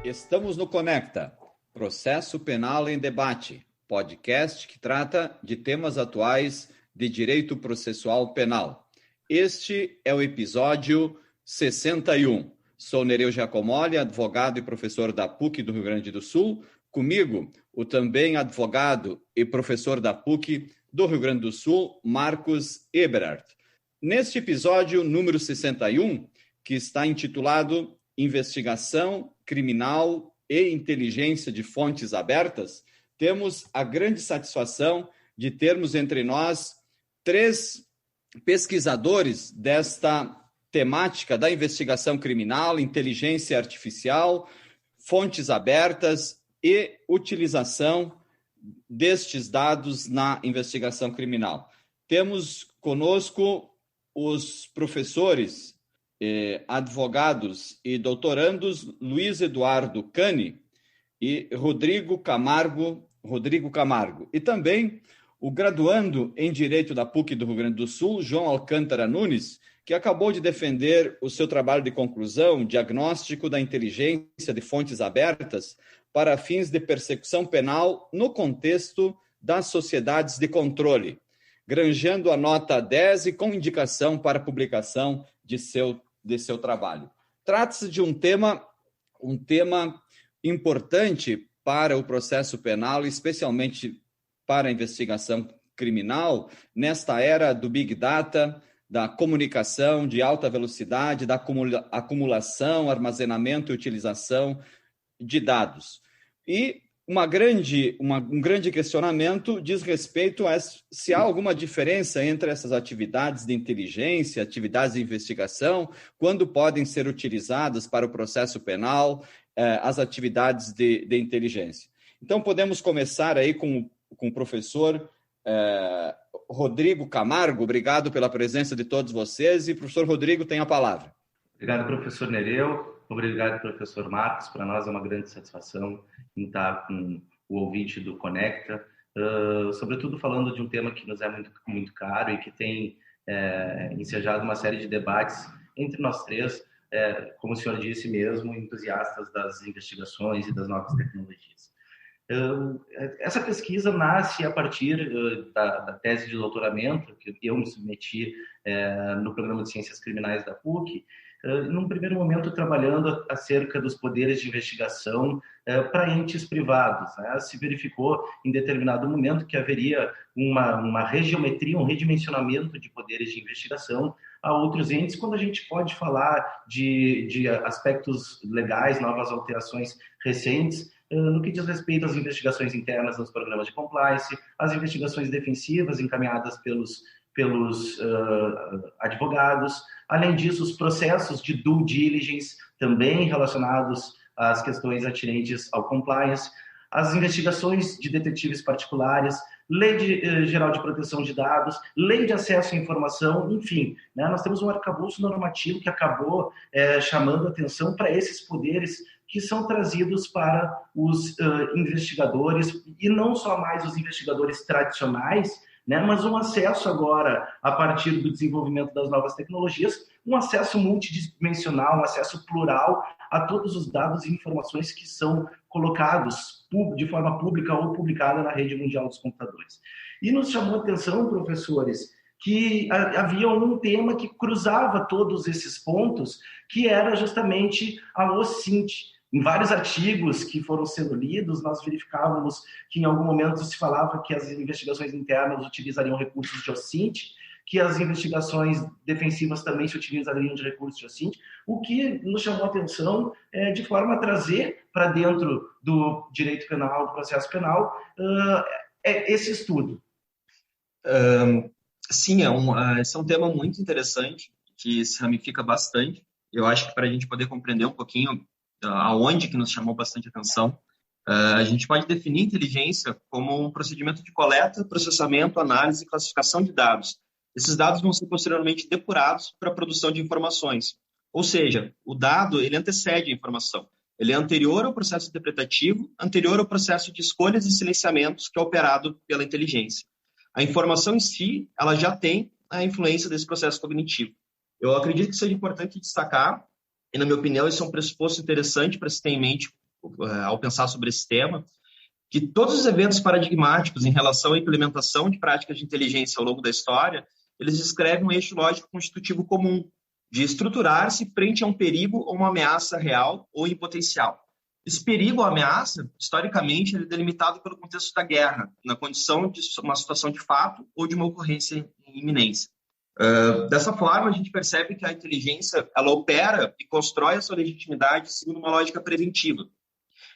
Estamos no Conecta, Processo Penal em Debate, podcast que trata de temas atuais de direito processual penal. Este é o episódio 61. Sou Nereu Giacomoli, advogado e professor da PUC do Rio Grande do Sul. Comigo, o também advogado e professor da PUC do Rio Grande do Sul, Marcos Eberhardt. Neste episódio número 61, que está intitulado Investigação Criminal e Inteligência de Fontes Abertas, temos a grande satisfação de termos entre nós 3 pesquisadores desta temática da investigação criminal, inteligência artificial, fontes abertas e utilização destes dados na investigação criminal. Temos conosco os professores, advogados e doutorandos Luiz Eduardo Cani e Rodrigo Camargo. E também o graduando em Direito da PUC do Rio Grande do Sul, João Alcântara Nunes, que acabou de defender o seu trabalho de conclusão, Diagnóstico da Inteligência de Fontes Abertas para fins de persecução penal no contexto das sociedades de controle, granjeando a nota 10 e com indicação para publicação de seu trabalho. Trata-se de um tema importante para o processo penal, especialmente para a investigação criminal, nesta era do Big Data, da comunicação de alta velocidade, da acumulação, armazenamento e utilização de dados. E um grande questionamento diz respeito a se há alguma diferença entre essas atividades de inteligência, atividades de investigação, quando podem ser utilizadas para o processo penal, as atividades de inteligência. Então, podemos começar aí com o professor Rodrigo Camargo. Obrigado pela presença de todos vocês. E, professor Rodrigo, tem a palavra. Obrigado, professor Nereu. Obrigado, professor Marcos. Para nós é uma grande satisfação estar com o ouvinte do Conecta, sobretudo falando de um tema que nos é muito, muito caro e que tem ensejado uma série de debates entre nós três, como o senhor disse mesmo, entusiastas das investigações e das novas tecnologias. Essa pesquisa nasce a partir da tese de doutoramento que eu me submeti no Programa de Ciências Criminais da PUC, num primeiro momento trabalhando acerca dos poderes de investigação para entes privados. Se verificou em determinado momento que haveria uma regiometria, um redimensionamento de poderes de investigação a outros entes, quando a gente pode falar de aspectos legais, novas alterações recentes, no que diz respeito às investigações internas nos programas de compliance, as investigações defensivas encaminhadas pelos advogados. Além disso, os processos de due diligence, também relacionados às questões atinentes ao compliance, as investigações de detetives particulares, Lei Geral de Proteção de Dados, Lei de Acesso à Informação, enfim, nós temos um arcabouço normativo que acabou chamando atenção para esses poderes que são trazidos para os investigadores, e não só mais os investigadores tradicionais, mas um acesso agora, a partir do desenvolvimento das novas tecnologias, um acesso multidimensional, um acesso plural a todos os dados e informações que são colocados de forma pública ou publicada na rede mundial dos computadores. E nos chamou a atenção, professores, que havia um tema que cruzava todos esses pontos, que era justamente a OSINT. Em vários artigos que foram sendo lidos, nós verificávamos que em algum momento se falava que as investigações internas utilizariam recursos de OSINT, que as investigações defensivas também se utilizariam de recursos de OSINT, o que nos chamou a atenção de forma a trazer para dentro do direito penal, do processo penal, esse estudo. Sim, esse é um tema muito interessante, que se ramifica bastante. Eu acho que para a gente poder compreender um pouquinho aonde que nos chamou bastante atenção, a gente pode definir inteligência como um procedimento de coleta, processamento, análise e classificação de dados. Esses dados vão ser posteriormente depurados para a produção de informações. Ou seja, o dado ele antecede a informação. Ele é anterior ao processo interpretativo, anterior ao processo de escolhas e silenciamentos que é operado pela inteligência. A informação em si, ela já tem a influência desse processo cognitivo. Eu acredito que seja importante destacar, e na minha opinião, esse é um pressuposto interessante para se ter em mente ao pensar sobre esse tema, que todos os eventos paradigmáticos em relação à implementação de práticas de inteligência ao longo da história, eles descrevem um eixo lógico constitutivo comum, de estruturar-se frente a um perigo ou uma ameaça real ou em potencial. Esse perigo ou ameaça, historicamente, ele é delimitado pelo contexto da guerra, na condição de uma situação de fato ou de uma ocorrência em iminência. Dessa forma, a gente percebe que a inteligência ela opera e constrói a sua legitimidade segundo uma lógica preventiva.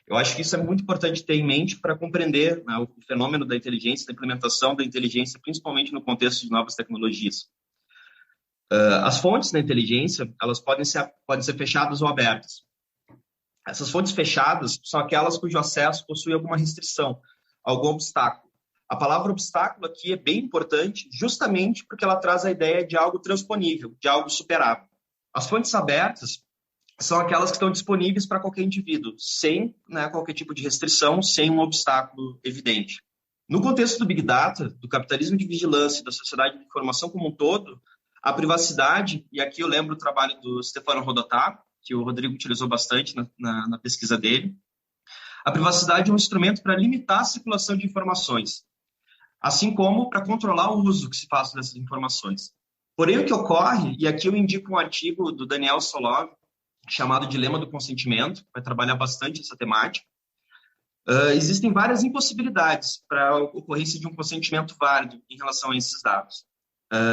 Eu acho que isso é muito importante ter em mente para compreender, né, o fenômeno da inteligência, da implementação da inteligência, principalmente no contexto de novas tecnologias. As fontes da inteligência elas podem ser fechadas ou abertas. Essas fontes fechadas são aquelas cujo acesso possui alguma restrição, algum obstáculo. A palavra obstáculo aqui é bem importante justamente porque ela traz a ideia de algo transponível, de algo superável. As fontes abertas são aquelas que estão disponíveis para qualquer indivíduo, sem, né, qualquer tipo de restrição, sem um obstáculo evidente. No contexto do Big Data, do capitalismo de vigilância, da sociedade de informação como um todo, a privacidade, e aqui eu lembro o trabalho do Stefano Rodotà, que o Rodrigo utilizou bastante na pesquisa dele, a privacidade é um instrumento para limitar a circulação de informações, assim como para controlar o uso que se faz dessas informações. Porém, o que ocorre, e aqui eu indico um artigo do Daniel Solov, chamado Dilema do Consentimento, vai trabalhar bastante essa temática. Existem várias impossibilidades para a ocorrência de um consentimento válido em relação a esses dados.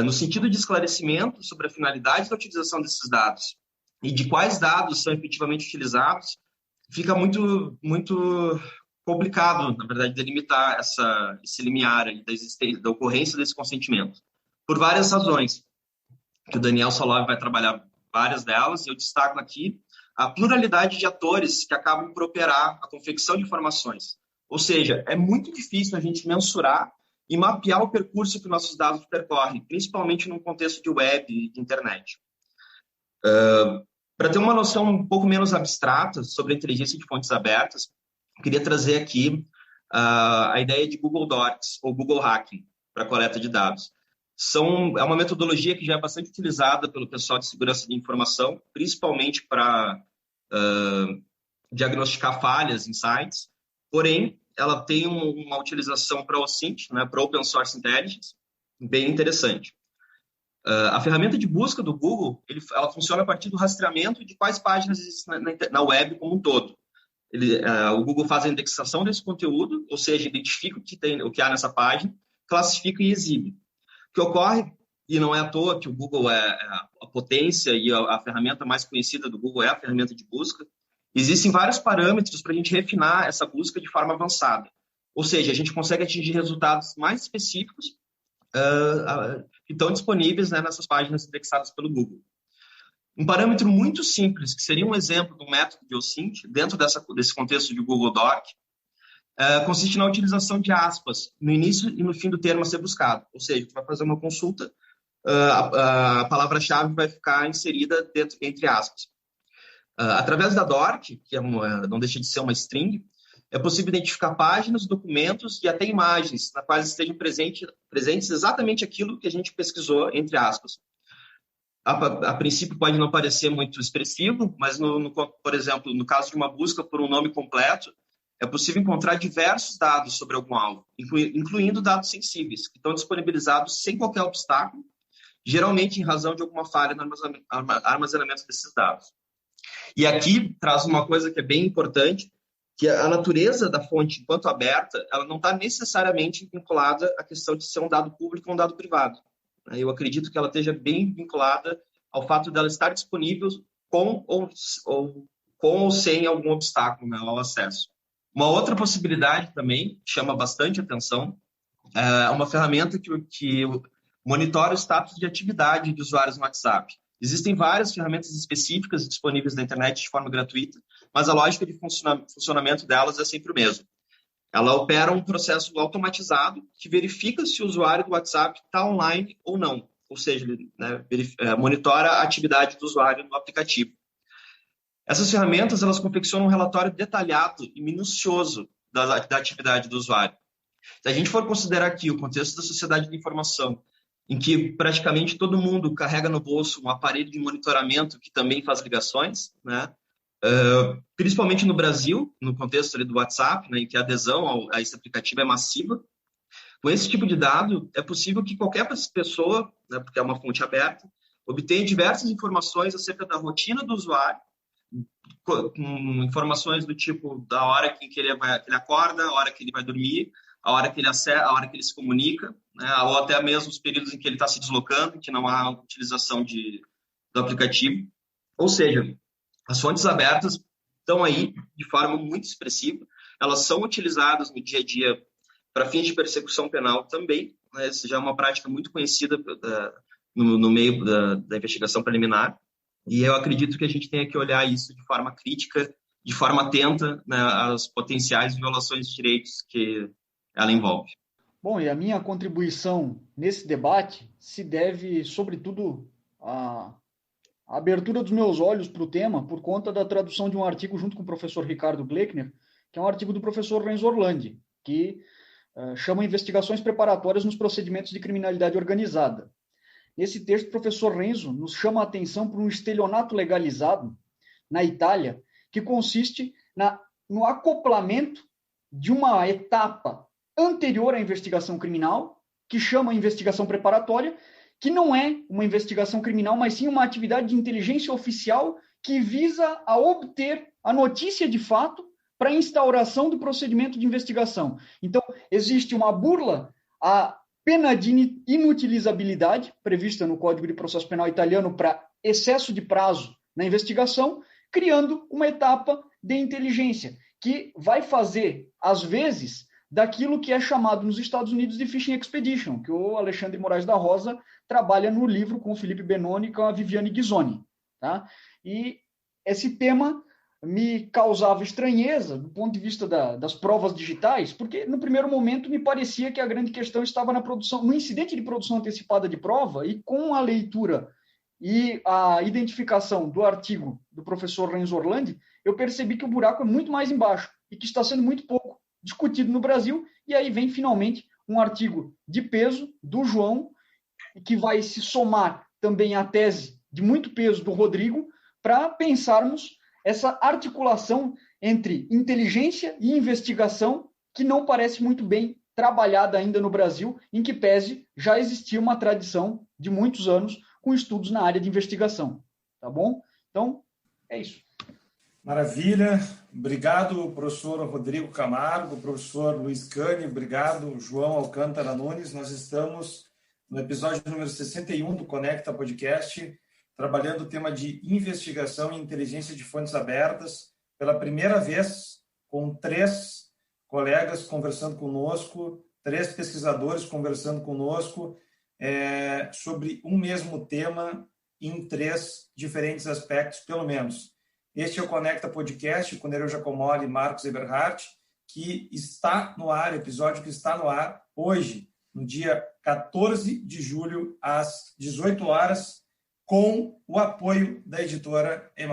No sentido de esclarecimento sobre a finalidade da utilização desses dados e de quais dados são efetivamente utilizados, fica muito, muito complicado, na verdade, delimitar esse limiar da ocorrência desse consentimento, por várias razões, que o Daniel Solov vai trabalhar várias delas, e eu destaco aqui a pluralidade de atores que acabam por operar a confecção de informações. Ou seja, é muito difícil a gente mensurar e mapear o percurso que nossos dados percorrem, principalmente num contexto de web e de internet. Para ter uma noção um pouco menos abstrata sobre a inteligência de fontes abertas, eu queria trazer aqui a ideia de Google Docs ou Google Hacking para coleta de dados. É uma metodologia que já é bastante utilizada pelo pessoal de segurança de informação, principalmente para diagnosticar falhas em sites, porém, ela tem uma utilização para OSINT, né, para Open Source Intelligence, bem interessante. A ferramenta de busca do Google, ela funciona a partir do rastreamento de quais páginas existem na web como um todo. O Google faz a indexação desse conteúdo, ou seja, identifica o que há nessa página, classifica e exibe. O que ocorre, e não é à toa que o Google é a potência e a ferramenta mais conhecida do Google é a ferramenta de busca, existem vários parâmetros para a gente refinar essa busca de forma avançada. Ou seja, a gente consegue atingir resultados mais específicos que estão disponíveis, né, nessas páginas indexadas pelo Google. Um parâmetro muito simples, que seria um exemplo do método de OSINT, dentro desse contexto de Google Doc, consiste na utilização de aspas no início e no fim do termo a ser buscado. Ou seja, tu vai fazer uma consulta, a palavra-chave vai ficar inserida entre aspas. Através da DORC, que não deixa de ser uma string, é possível identificar páginas, documentos e até imagens na quais estejam presentes exatamente aquilo que a gente pesquisou, entre aspas. A princípio pode não parecer muito expressivo, mas, por exemplo, no caso de uma busca por um nome completo, é possível encontrar diversos dados sobre algum alvo, incluindo dados sensíveis, que estão disponibilizados sem qualquer obstáculo, geralmente em razão de alguma falha no armazenamento desses dados. E aqui traz uma coisa que é bem importante, que a natureza da fonte, enquanto aberta, ela não está necessariamente vinculada à questão de ser um dado público ou um dado privado. Eu acredito que ela esteja bem vinculada ao fato dela estar disponível com ou sem algum obstáculo, né, ao acesso. Uma outra possibilidade também, que chama bastante atenção, é uma ferramenta que monitora o status de atividade de usuários no WhatsApp. Existem várias ferramentas específicas disponíveis na internet de forma gratuita, mas a lógica de funcionamento delas é sempre o mesmo. Ela opera um processo automatizado que verifica se o usuário do WhatsApp está online ou não, ou seja, né, monitora a atividade do usuário no aplicativo. Essas ferramentas elas confeccionam um relatório detalhado e minucioso da atividade do usuário. Se a gente for considerar aqui o contexto da sociedade de informação, em que praticamente todo mundo carrega no bolso um aparelho de monitoramento que também faz ligações, né? principalmente no Brasil, no contexto ali do WhatsApp, né, em que a adesão a esse aplicativo é massiva. Com esse tipo de dado, é possível que qualquer pessoa, né, porque é uma fonte aberta, obtenha diversas informações acerca da rotina do usuário, com informações do tipo da hora que ele acorda, a hora que ele vai dormir, a hora que ele acessa, a hora que ele se comunica, né, ou até mesmo os períodos em que ele está se deslocando, que não há utilização do aplicativo. Ou seja, as fontes abertas estão aí de forma muito expressiva, elas são utilizadas no dia a dia para fins de persecução penal também, né, isso já é uma prática muito conhecida no meio da investigação preliminar, e eu acredito que a gente tenha que olhar isso de forma crítica, de forma atenta, né, às potenciais violações de direitos que ela envolve. Bom, e a minha contribuição nesse debate se deve, sobretudo, à abertura dos meus olhos para o tema por conta da tradução de um artigo junto com o professor Ricardo Gleckner, que é um artigo do professor Renzo Orlandi, que chama Investigações Preparatórias nos Procedimentos de Criminalidade Organizada. Nesse texto, o professor Renzo nos chama a atenção para um estelionato legalizado na Itália, que consiste no acoplamento de uma etapa anterior à investigação criminal, que chama investigação preparatória, que não é uma investigação criminal, mas sim uma atividade de inteligência oficial que visa a obter a notícia de fato para a instauração do procedimento de investigação. Então, existe uma burla à pena de inutilizabilidade, prevista no Código de Processo Penal italiano para excesso de prazo na investigação, criando uma etapa de inteligência, que vai fazer, às vezes, daquilo que é chamado nos Estados Unidos de Fishing Expedition, que o Alexandre Moraes da Rosa trabalha no livro com o Felipe Benoni e com a Viviane Ghisoni. Tá? E esse tema me causava estranheza do ponto de vista das provas digitais, porque no primeiro momento me parecia que a grande questão estava no incidente de produção antecipada de prova, e com a leitura e a identificação do artigo do professor Renzo Orlandi, eu percebi que o buraco é muito mais embaixo e que está sendo muito pouco discutido no Brasil, e aí vem finalmente um artigo de peso do João, que vai se somar também à tese de muito peso do Rodrigo, para pensarmos essa articulação entre inteligência e investigação, que não parece muito bem trabalhada ainda no Brasil, em que pese já existia uma tradição de muitos anos com estudos na área de investigação. Tá bom? Então, é isso. Maravilha. Obrigado, professor Rodrigo Camargo, professor Luiz Cani, obrigado, João Alcântara Nunes. Nós estamos no episódio número 61 do Conecta Podcast, trabalhando o tema de investigação e inteligência de fontes abertas, pela primeira vez, com 3 colegas conversando conosco, 3 pesquisadores conversando conosco, sobre um mesmo tema em 3 diferentes aspectos, pelo menos. Este é o Conecta Podcast, com Nereu Giacomoli e Marcos Eberhardt, que está no ar, episódio que está no ar hoje, no dia 14 de julho, às 18 horas, com o apoio da editora E+.